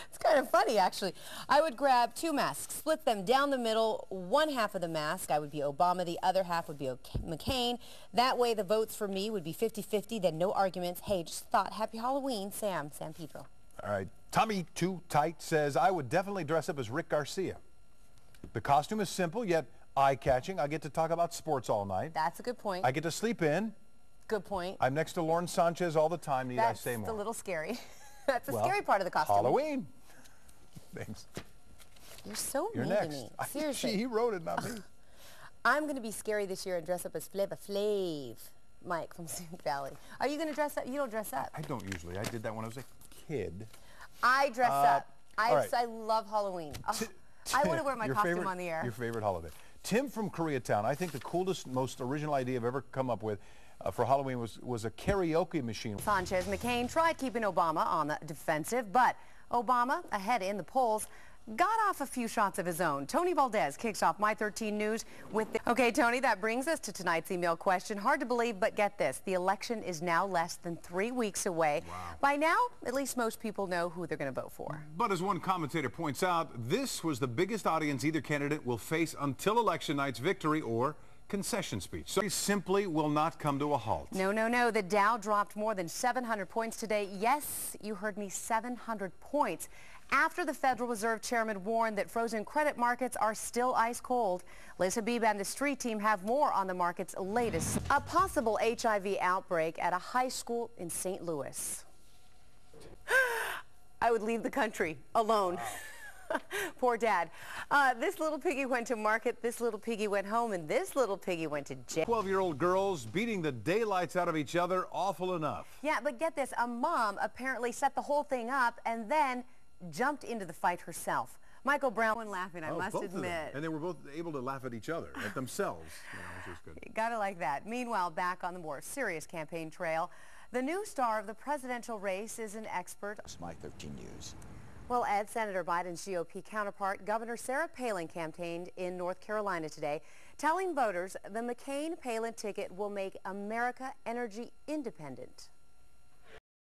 It's kind of funny, actually. I would grab two masks, split them down the middle. One half of the mask, I would be Obama. The other half would be McCain. That way, the votes for me would be 50-50. Then no arguments. Hey, just thought. Happy Halloween, San Pedro. All right. Tommy Too Tight says, I would definitely dress up as Rick Garcia. The costume is simple, yet eye-catching. I get to talk about sports all night. That's a good point. I get to sleep in. Good point. I'm next to Lauren Sanchez all the time. Need I say more? That's a little scary. That's the scary part of the costume. Halloween. Thanks. You're so You're mean next. to me. Seriously. He wrote it, not me. I'm going to be scary this year and dress up as Flava Flav, Mike from Simi Valley. Are you going to dress up? You don't dress up. I don't usually. I did that when I was a kid. I dress up. right. I love Halloween. Oh, I want to wear my costume on the air. Your favorite holiday. Tim from Koreatown. I think the coolest, most original idea I've ever come up with for Halloween was a karaoke machine. Sanchez McCain tried keeping Obama on the defensive, but Obama, ahead in the polls, got off a few shots of his own. Tony Valdez kicks off My 13 News with the... Okay, Tony, that brings us to tonight's email question. Hard to believe, but get this. The election is now less than 3 weeks away. Wow. By now, at least most people know who they're going to vote for. But as one commentator points out, this was the biggest audience either candidate will face until election night's victory or concession speech. So he simply will not come to a halt. No, no, no. The Dow dropped more than 700 points today. Yes, you heard me, 700 points. After the Federal Reserve Chairman warned that frozen credit markets are still ice cold. Liz Habib and the Street Team have more on the market's latest. A possible HIV outbreak at a high school in St. Louis. I would leave the country alone. Poor dad. This little piggy went to market, this little piggy went home, and this little piggy went to jail. 12-year-old girls beating the daylights out of each other, awful enough. Yeah, but get this, a mom apparently set the whole thing up and then jumped into the fight herself. Michael Brown was laughing, I must admit. And they were both able to laugh at each other, at themselves, which is good. Gotta like that. Meanwhile, back on the more serious campaign trail, the new star of the presidential race is an expert. It's My 13 News. Well, Ed, Senator Biden's GOP counterpart, Governor Sarah Palin, campaigned in North Carolina today, telling voters the McCain-Palin ticket will make America energy independent.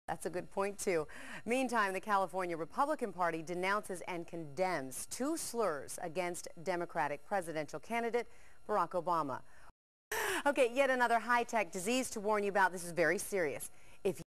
That's a good point, too. Meantime, the California Republican Party denounces and condemns two slurs against Democratic presidential candidate Barack Obama. Okay, yet another high-tech disease to warn you about. This is very serious.